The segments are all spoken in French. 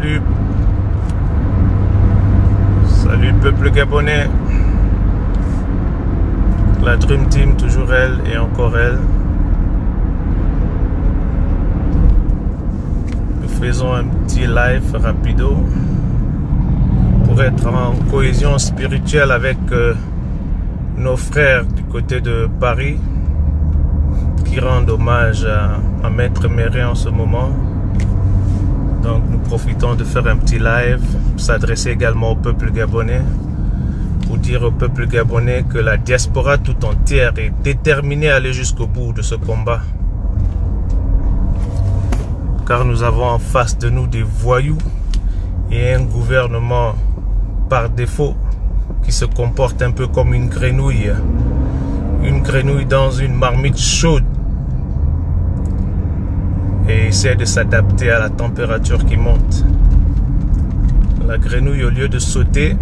Salut. Salut le peuple gabonais. La Dream Team, toujours elle et encore elle. Nous faisons un petit live rapido pour être en cohésion spirituelle avec nos frères du côté de Paris qui rendent hommage à Maître Méré en ce moment. Donc nous profitons de faire un petit live, s'adresser également au peuple gabonais, pour dire au peuple gabonais que la diaspora tout entière est déterminée à aller jusqu'au bout de ce combat. Car nous avons en face de nous des voyous et un gouvernement par défaut qui se comporte un peu comme une grenouille dans une marmite chaude et essaie de s'adapter à la température qui monte. La grenouille, au lieu de sauter,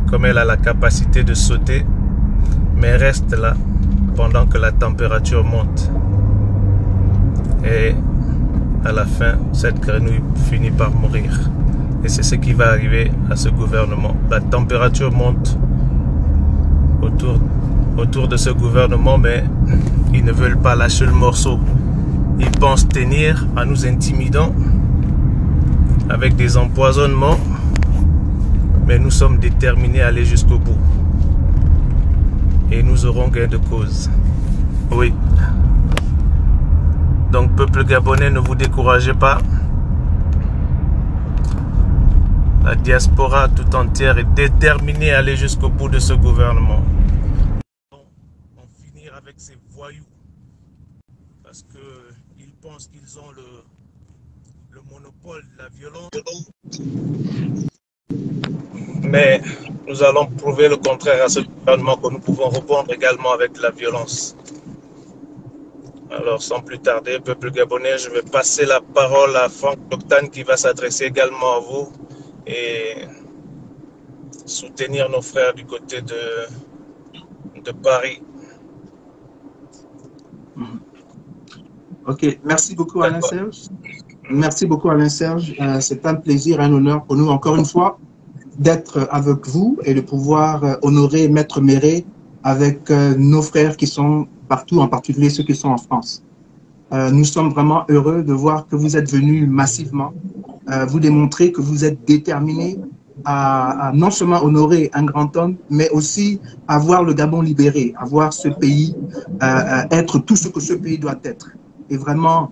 comme elle a la capacité de sauter, mais reste là pendant que la température monte. Et à la fin, cette grenouille finit par mourir. Et c'est ce qui va arriver à ce gouvernement. La température monte autour de ce gouvernement, mais ils ne veulent pas lâcher le morceau. Ils pensent tenir en nous intimidant avec des empoisonnements, mais nous sommes déterminés à aller jusqu'au bout. Et nous aurons gain de cause. Oui. Donc, peuple gabonais, ne vous découragez pas. La diaspora tout entière est déterminée à aller jusqu'au bout de ce gouvernement. En finir avec ces voyous. Parce qu'ils pensent qu'ils ont le monopole de la violence. Mais nous allons prouver le contraire à ce gouvernement, que nous pouvons répondre également avec la violence. Alors sans plus tarder, peuple gabonais, je vais passer la parole à Franck Octane qui va s'adresser également à vous et soutenir nos frères du côté de Paris. Ok, merci beaucoup Alain Serge. Merci beaucoup Alain Serge. C'est un plaisir, un honneur pour nous encore une fois d'être avec vous et de pouvoir honorer Maître Méré avec nos frères qui sont partout, en particulier ceux qui sont en France. Nous sommes vraiment heureux de voir que vous êtes venus massivement, vous démontrer que vous êtes déterminés à non seulement honorer un grand homme, mais aussi à voir le Gabon libéré, à voir ce pays être tout ce que ce pays doit être. Et vraiment,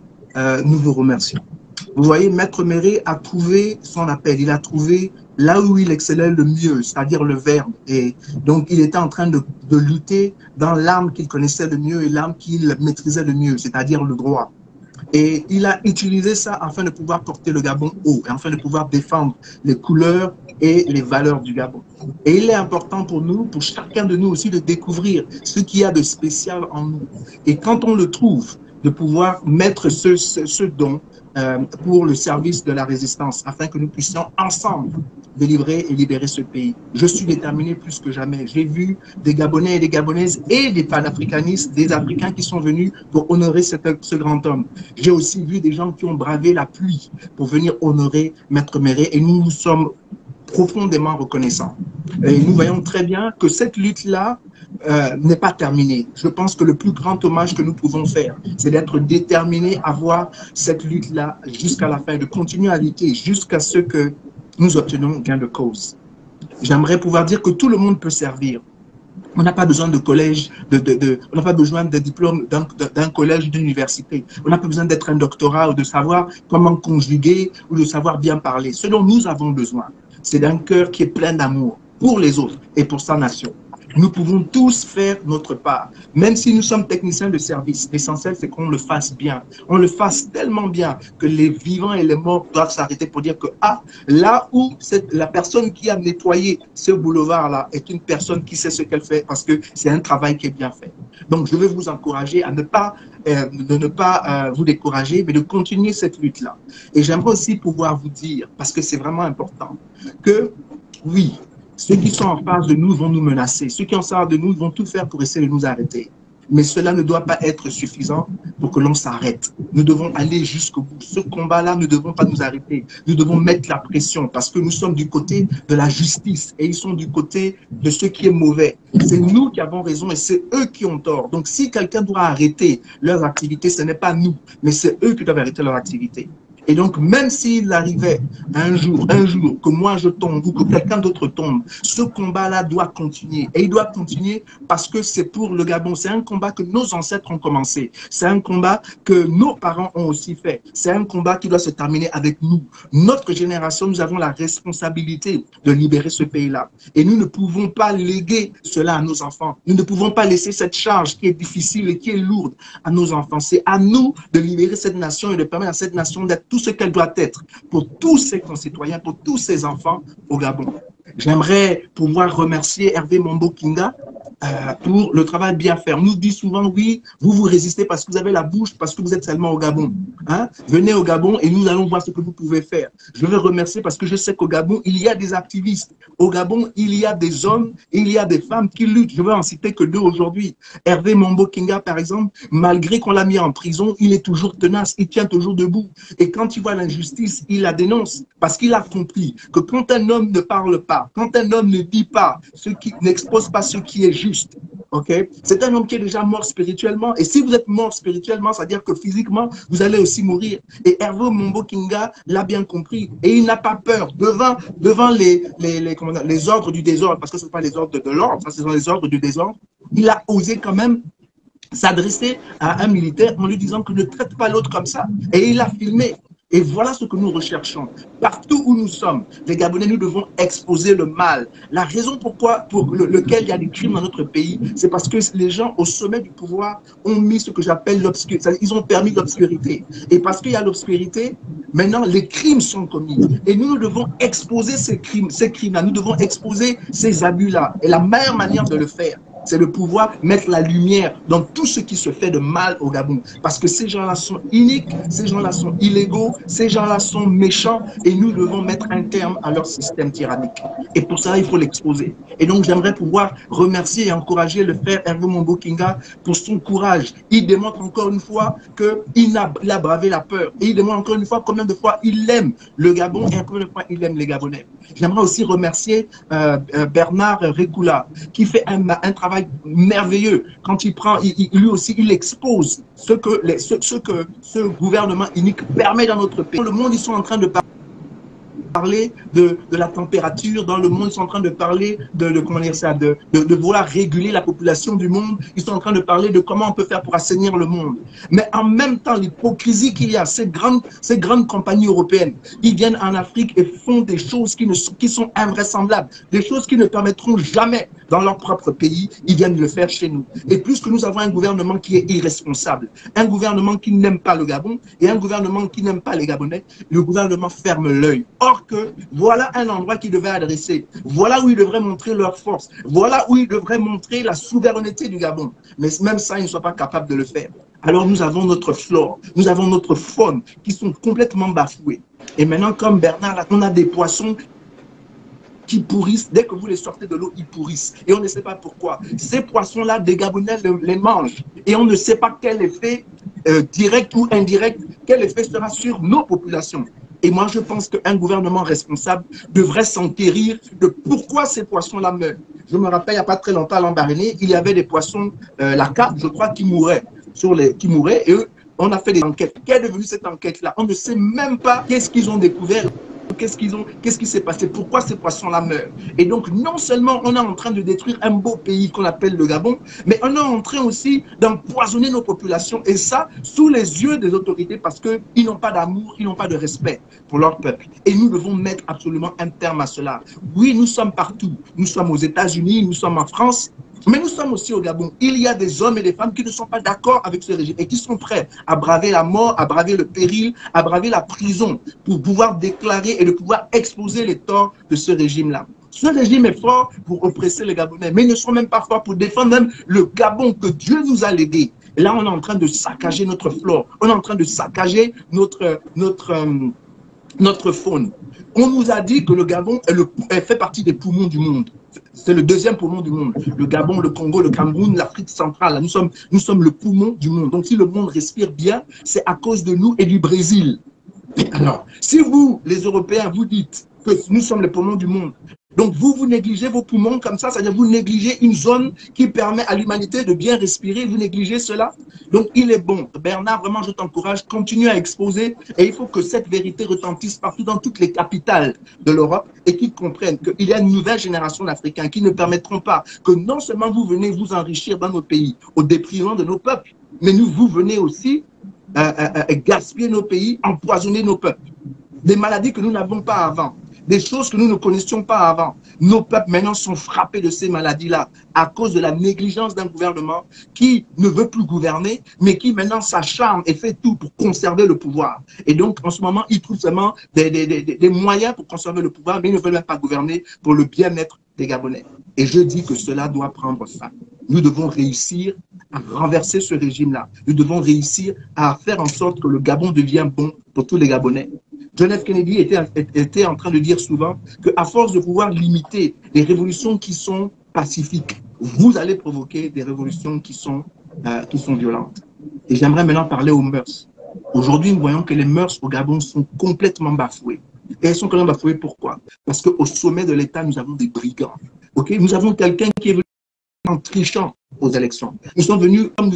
nous vous remercions. Vous voyez, Maître Méré a trouvé son appel, il a trouvé là où il excellait le mieux, c'est-à-dire le verbe. Et donc, il était en train de lutter dans l'arme qu'il connaissait le mieux et l'arme qu'il maîtrisait le mieux, c'est-à-dire le droit. Et il a utilisé ça afin de pouvoir porter le Gabon haut, et afin de pouvoir défendre les couleurs et les valeurs du Gabon. Et il est important pour nous, pour chacun de nous aussi, de découvrir ce qu'il y a de spécial en nous. Et quand on le trouve, de pouvoir mettre ce don pour le service de la résistance, afin que nous puissions ensemble délivrer et libérer ce pays. Je suis déterminé plus que jamais. J'ai vu des Gabonais et des Gabonaises et des panafricanistes, des Africains qui sont venus pour honorer ce grand homme. J'ai aussi vu des gens qui ont bravé la pluie pour venir honorer Maître Méré et nous nous sommes profondément reconnaissants. Et nous voyons très bien que cette lutte-là n'est pas terminée. Je pense que le plus grand hommage que nous pouvons faire, c'est d'être déterminés à voir cette lutte-là jusqu'à la fin, de continuer à lutter jusqu'à ce que nous obtenons gain de cause. J'aimerais pouvoir dire que tout le monde peut servir. On n'a pas besoin de collège, on n'a pas besoin de diplôme d'un collège, d'université. On n'a pas besoin d'être un doctorat ou de savoir comment conjuguer ou de savoir bien parler. Ce dont nous avons besoin, c'est d'un cœur qui est plein d'amour pour les autres et pour sa nation. Nous pouvons tous faire notre part, même si nous sommes techniciens de service. L'essentiel, c'est qu'on le fasse bien. On le fasse tellement bien que les vivants et les morts doivent s'arrêter pour dire que, ah, là où la personne qui a nettoyé ce boulevard-là est une personne qui sait ce qu'elle fait parce que c'est un travail qui est bien fait. Donc, je veux vous encourager à ne pas vous décourager, mais de continuer cette lutte-là. Et j'aimerais aussi pouvoir vous dire, parce que c'est vraiment important, que oui, ceux qui sont en face de nous vont nous menacer. Ceux qui sont en face de nous vont tout faire pour essayer de nous arrêter. Mais cela ne doit pas être suffisant pour que l'on s'arrête. Nous devons aller jusqu'au bout. Ce combat-là, nous ne devons pas nous arrêter. Nous devons mettre la pression parce que nous sommes du côté de la justice et ils sont du côté de ce qui est mauvais. C'est nous qui avons raison et c'est eux qui ont tort. Donc si quelqu'un doit arrêter leurs activités, ce n'est pas nous, mais c'est eux qui doivent arrêter leurs activités. Et donc, même s'il arrivait un jour, que moi je tombe ou que quelqu'un d'autre tombe, ce combat-là doit continuer. Et il doit continuer parce que c'est pour le Gabon. C'est un combat que nos ancêtres ont commencé. C'est un combat que nos parents ont aussi fait. C'est un combat qui doit se terminer avec nous. Notre génération, nous avons la responsabilité de libérer ce pays-là. Et nous ne pouvons pas léguer cela à nos enfants. Nous ne pouvons pas laisser cette charge qui est difficile et qui est lourde à nos enfants. C'est à nous de libérer cette nation et de permettre à cette nation d'être tout ce qu'elle doit être pour tous ses concitoyens, pour tous ses enfants au Gabon. J'aimerais pouvoir remercier Hervé Mombo Kinga pour le travail bien fait. On nous dit souvent, oui, vous résistez parce que vous avez la bouche, parce que vous êtes seulement au Gabon. Hein? Venez au Gabon et nous allons voir ce que vous pouvez faire. Je veux remercier parce que je sais qu'au Gabon, il y a des activistes. Au Gabon, il y a des hommes, il y a des femmes qui luttent. Je veux en citer que deux aujourd'hui. Hervé Mombo Kinga, par exemple, malgré qu'on l'a mis en prison, il est toujours tenace, il tient toujours debout. Et quand il voit l'injustice, il la dénonce parce qu'il a compris que quand un homme ne parle pas, quand un homme ne dit pas, n'expose pas ce qui est juste, okay? C'est un homme qui est déjà mort spirituellement. Et si vous êtes mort spirituellement, c'est-à-dire que physiquement, vous allez aussi mourir. Et Hervé Mombo Kinga l'a bien compris. Et il n'a pas peur devant les ordres du désordre, parce que ce ne sont pas les ordres de l'ordre, ce sont les ordres du désordre. Il a osé quand même s'adresser à un militaire en lui disant que ne traite pas l'autre comme ça. Et il a filmé. Et voilà ce que nous recherchons. Partout où nous sommes, les Gabonais, nous devons exposer le mal. La raison pour lequel il y a des crimes dans notre pays, c'est parce que les gens au sommet du pouvoir ont mis ce que j'appelle l'obscurité. Ils ont permis l'obscurité. Et parce qu'il y a l'obscurité, maintenant les crimes sont commis. Et nous devons exposer ces crimes-là. Nous devons exposer ces abus-là. Et la meilleure manière de le faire, c'est de pouvoir mettre la lumière dans tout ce qui se fait de mal au Gabon. Parce que ces gens-là sont iniques, ces gens-là sont illégaux, ces gens-là sont méchants et nous devons mettre un terme à leur système tyrannique. Et pour ça, il faut l'exposer. Et donc, j'aimerais pouvoir remercier et encourager le frère Hervé Mombo Kinga pour son courage. Il démontre encore une fois qu'il a bravé la peur. Et il démontre encore une fois combien de fois il aime le Gabon et combien de fois il aime les Gabonais. J'aimerais aussi remercier Bernard Rekoula qui fait un travail merveilleux. Quand il prend, lui aussi, il expose ce que ce gouvernement unique permet dans notre pays. Dans le monde, ils sont en train de parler de la température dans le monde, ils sont en train de parler comment dire ça, de vouloir réguler la population du monde, ils sont en train de parler de comment on peut faire pour assainir le monde. Mais en même temps, l'hypocrisie qu'il y a, ces grandes compagnies européennes, ils viennent en Afrique et font des choses qui sont invraisemblables, des choses qui ne permettront jamais dans leur propre pays, ils viennent le faire chez nous. Et plus que nous avons un gouvernement qui est irresponsable, un gouvernement qui n'aime pas le Gabon et un gouvernement qui n'aime pas les Gabonais, le gouvernement ferme l'œil. Or que voilà un endroit qu'ils devaient adresser, voilà où ils devraient montrer leur force, voilà où ils devraient montrer la souveraineté du Gabon. Mais même ça, ils ne sont pas capables de le faire. Alors nous avons notre flore, nous avons notre faune qui sont complètement bafoués. Et maintenant, comme Bernard, on a des poissons qui pourrissent, dès que vous les sortez de l'eau, ils pourrissent. Et on ne sait pas pourquoi. Ces poissons-là, des Gabonais les mangent. Et on ne sait pas quel effet, direct ou indirect, quel effet sera sur nos populations. Et moi, je pense qu'un gouvernement responsable devrait s'enquérir de pourquoi ces poissons-là meurent. Je me rappelle, il n'y a pas très longtemps, à Lambaréné, il y avait des poissons, la carpe, je crois, qui mouraient. Et eux, on a fait des enquêtes. Quelle est devenue cette enquête-là? On ne sait même pas qu'est-ce qu'ils ont découvert. Qu'est-ce qui s'est passé? Pourquoi ces poissons-là meurent? Et donc, non seulement on est en train de détruire un beau pays qu'on appelle le Gabon, mais on est en train aussi d'empoisonner nos populations. Et ça, sous les yeux des autorités, parce qu'ils n'ont pas d'amour, ils n'ont pas de respect pour leur peuple. Et nous devons mettre absolument un terme à cela. Oui, nous sommes partout. Nous sommes aux États-Unis, nous sommes en France, mais nous sommes aussi au Gabon. Il y a des hommes et des femmes qui ne sont pas d'accord avec ce régime et qui sont prêts à braver la mort, à braver le péril, à braver la prison pour pouvoir déclarer et de pouvoir exposer les torts de ce régime-là. Ce régime est fort pour oppresser les Gabonais, mais ils ne sont même pas forts pour défendre même le Gabon que Dieu nous a légué. Et là, on est en train de saccager notre flore, on est en train de saccager notre notre faune. On nous a dit que le Gabon fait partie des poumons du monde. C'est le deuxième poumon du monde. Le Gabon, le Congo, le Cameroun, l'Afrique centrale. Nous sommes le poumon du monde. Donc si le monde respire bien, c'est à cause de nous et du Brésil. Alors, si vous, les Européens, vous dites que nous sommes les poumons du monde, donc vous négligez vos poumons comme ça, c'est-à-dire vous négligez une zone qui permet à l'humanité de bien respirer, vous négligez cela. Donc il est bon, Bernard, vraiment je t'encourage, continue à exposer et il faut que cette vérité retentisse partout dans toutes les capitales de l'Europe et qu'ils comprennent qu'il y a une nouvelle génération d'Africains qui ne permettront pas que non seulement vous venez vous enrichir dans nos pays au déprimant de nos peuples, mais vous venez aussi gaspiller nos pays, empoisonner nos peuples. Des maladies que nous n'avons pas avant. Des choses que nous ne connaissions pas avant. Nos peuples maintenant sont frappés de ces maladies-là à cause de la négligence d'un gouvernement qui ne veut plus gouverner, mais qui maintenant s'acharne et fait tout pour conserver le pouvoir. Et donc, en ce moment, ils trouvent seulement des moyens pour conserver le pouvoir, mais ils ne veulent même pas gouverner pour le bien-être des Gabonais. Et je dis que cela doit prendre fin. Nous devons réussir à renverser ce régime-là. Nous devons réussir à faire en sorte que le Gabon devienne bon pour tous les Gabonais. John F. Kennedy était en train de dire souvent qu'à force de pouvoir limiter les révolutions qui sont pacifiques, vous allez provoquer des révolutions qui sont violentes. Et j'aimerais maintenant parler aux mœurs. Aujourd'hui, nous voyons que les mœurs au Gabon sont complètement bafouées. Et elles sont quand même bafouées, pourquoi? Parce qu'au sommet de l'État, nous avons des brigands. Okay? Nous avons quelqu'un qui est venu en trichant aux élections. Nous sommes venus, comme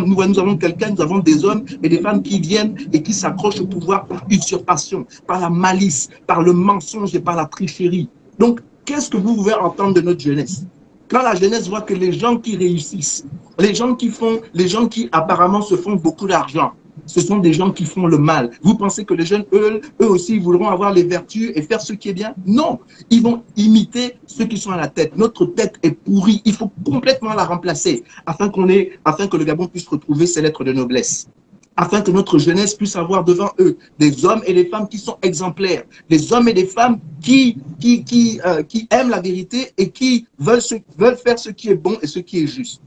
nous avons quelqu'un, nous avons des hommes et des femmes qui viennent et qui s'accrochent au pouvoir par usurpation, par la malice, par le mensonge et par la tricherie. Donc, qu'est-ce que vous pouvez entendre de notre jeunesse? Quand la jeunesse voit que les gens qui réussissent, les gens qui apparemment se font beaucoup d'argent, ce sont des gens qui font le mal. Vous pensez que les jeunes, eux aussi, voudront avoir les vertus et faire ce qui est bien? Non, ils vont imiter ceux qui sont à la tête. Notre tête est pourrie, il faut complètement la remplacer afin que le Gabon puisse retrouver ses lettres de noblesse. Afin que notre jeunesse puisse avoir devant eux des hommes et des femmes qui sont exemplaires, des hommes et des femmes qui aiment la vérité et qui veulent faire ce qui est bon et ce qui est juste.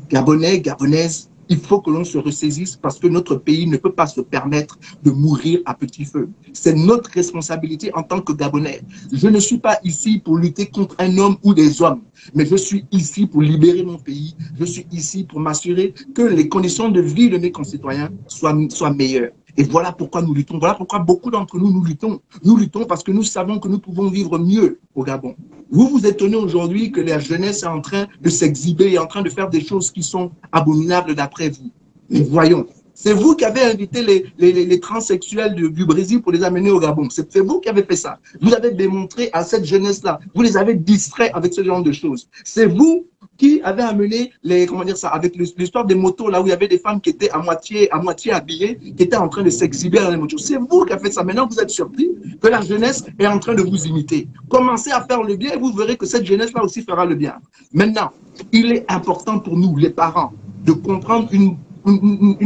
Gabonais, Gabonaises, il faut que l'on se ressaisisse parce que notre pays ne peut pas se permettre de mourir à petit feu. C'est notre responsabilité en tant que Gabonais. Je ne suis pas ici pour lutter contre un homme ou des hommes, mais je suis ici pour libérer mon pays. Je suis ici pour m'assurer que les conditions de vie de mes concitoyens soient meilleures. Et voilà pourquoi nous luttons. Voilà pourquoi beaucoup d'entre nous luttons. Nous luttons parce que nous savons que nous pouvons vivre mieux au Gabon. Vous vous étonnez aujourd'hui que la jeunesse est en train de s'exhiber et en train de faire des choses qui sont abominables d'après vous. Mais voyons, c'est vous qui avez invité les transsexuels du Brésil pour les amener au Gabon. C'est vous qui avez fait ça. Vous avez démontré à cette jeunesse-là, vous les avez distraits avec ce genre de choses. C'est vous qui avait amené avec l'histoire des motos, là où il y avait des femmes qui étaient à moitié habillées, qui étaient en train de s'exhiber dans les motos. C'est vous qui avez fait ça. Maintenant, vous êtes surpris que la jeunesse est en train de vous imiter. Commencez à faire le bien et vous verrez que cette jeunesse-là aussi fera le bien. Maintenant, il est important pour nous, les parents, de comprendre une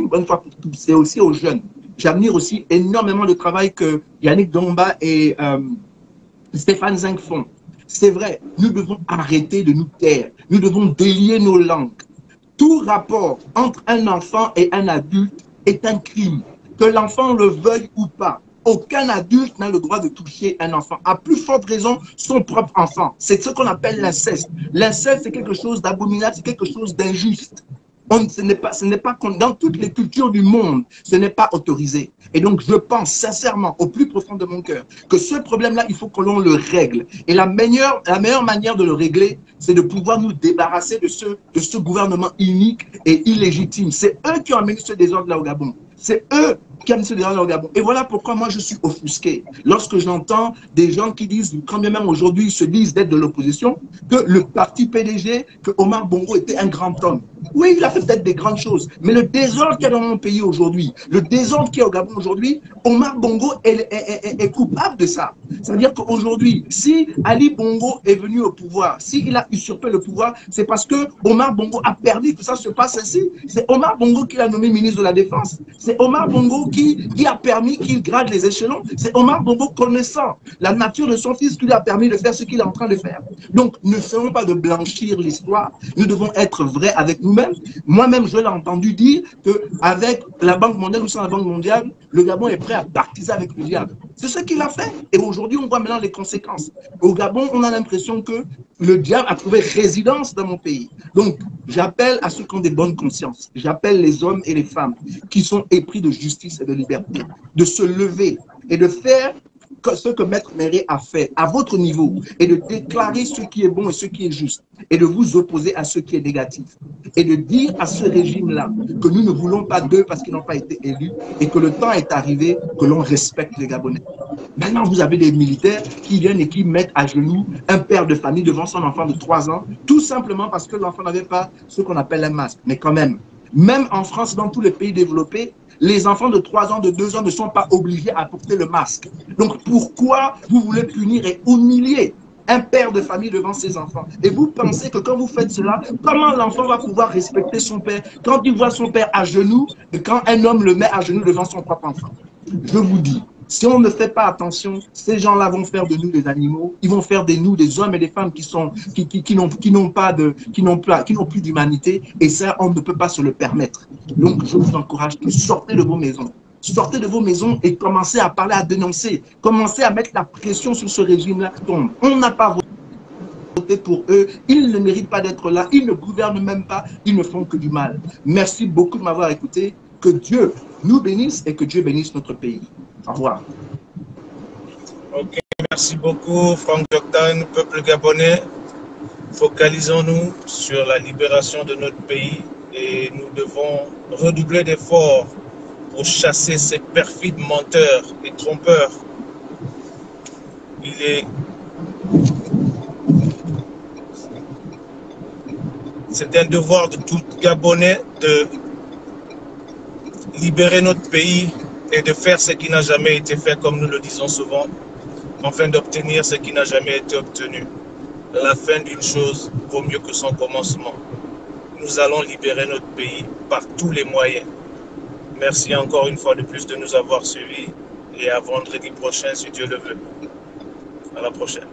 bonne fois pour toutes. C'est aussi aux jeunes. J'admire aussi énormément le travail que Yannick Domba et Stéphane Zinc font. C'est vrai, nous devons arrêter de nous taire. Nous devons délier nos langues. Tout rapport entre un enfant et un adulte est un crime. Que l'enfant le veuille ou pas. Aucun adulte n'a le droit de toucher un enfant. À plus forte raison, son propre enfant. C'est ce qu'on appelle l'inceste. L'inceste, c'est quelque chose d'abominable, c'est quelque chose d'injuste. Ce n'est pas dans toutes les cultures du monde, ce n'est pas autorisé. Et donc, je pense sincèrement, au plus profond de mon cœur, que ce problème-là, il faut que l'on le règle. Et la meilleure manière de le régler, c'est de pouvoir nous débarrasser de ce gouvernement inique et illégitime. C'est eux qui ont amené ce désordre-là au Gabon. C'est eux qui ont amené ce désordre au Gabon. Et voilà pourquoi moi, je suis offusqué. Lorsque j'entends des gens qui disent, quand bien même aujourd'hui, ils se disent d'être de l'opposition, que le parti PDG, que Omar Bongo était un grand homme. Oui, il a fait peut-être des grandes choses, mais le désordre qu'il y a dans mon pays aujourd'hui, le désordre qu'il y a au Gabon aujourd'hui, Omar Bongo est coupable de ça. C'est-à-dire qu'aujourd'hui, si Ali Bongo est venu au pouvoir, s'il a usurpé le pouvoir, c'est parce que Omar Bongo a permis que ça se passe ainsi. C'est Omar Bongo qui l'a nommé ministre de la Défense. C'est Omar Bongo qui a permis qu'il grade les échelons. C'est Omar Bongo, connaissant la nature de son fils, qui lui a permis de faire ce qu'il est en train de faire. Donc, ne essayons pas de blanchir l'histoire. Nous devons être vrais avec nous. vous-même. Moi-même, je l'ai entendu dire qu'avec la Banque mondiale ou sans la Banque mondiale, le Gabon est prêt à baptiser avec le diable. C'est ce qu'il a fait. Et aujourd'hui, on voit maintenant les conséquences. Au Gabon, on a l'impression que le diable a trouvé résidence dans mon pays. Donc, j'appelle à ceux qui ont des bonnes consciences, j'appelle les hommes et les femmes qui sont épris de justice et de liberté, de se lever et de faire ce que Maître Méré a fait à votre niveau et de déclarer ce qui est bon et ce qui est juste et de vous opposer à ce qui est négatif et de dire à ce régime-là que nous ne voulons pas d'eux parce qu'ils n'ont pas été élus et que le temps est arrivé que l'on respecte les Gabonais. Maintenant, vous avez des militaires qui viennent et qui mettent à genoux un père de famille devant son enfant de 3 ans, tout simplement parce que l'enfant n'avait pas ce qu'on appelle un masque. Mais quand même en France, dans tous les pays développés, les enfants de 3 ans, de 2 ans ne sont pas obligés à porter le masque. Donc pourquoi vous voulez punir et humilier un père de famille devant ses enfants? Et vous pensez que quand vous faites cela, comment l'enfant va pouvoir respecter son père quand il voit son père à genoux et quand un homme le met à genoux devant son propre enfant? Je vous dis, si on ne fait pas attention, ces gens-là vont faire de nous des animaux, ils vont faire de nous des hommes et des femmes qui n'ont plus d'humanité, et ça, on ne peut pas se le permettre. Donc, je vous encourage, sortez de vos maisons. Sortez de vos maisons et commencez à parler, à dénoncer. Commencez à mettre la pression sur ce régime-là. On n'a pas voté pour eux, ils ne méritent pas d'être là, ils ne gouvernent même pas, ils ne font que du mal. Merci beaucoup de m'avoir écouté. Que Dieu nous bénisse et que Dieu bénisse notre pays. Au revoir. Ok, merci beaucoup, Franck Joktan, peuple gabonais. Focalisons-nous sur la libération de notre pays et nous devons redoubler d'efforts pour chasser ces perfides menteurs et trompeurs. C'est un devoir de tout Gabonais de libérer notre pays et de faire ce qui n'a jamais été fait, comme nous le disons souvent, afin d'obtenir ce qui n'a jamais été obtenu. La fin d'une chose vaut mieux que son commencement. Nous allons libérer notre pays par tous les moyens. Merci encore une fois de plus de nous avoir suivis et à vendredi prochain si Dieu le veut. À la prochaine.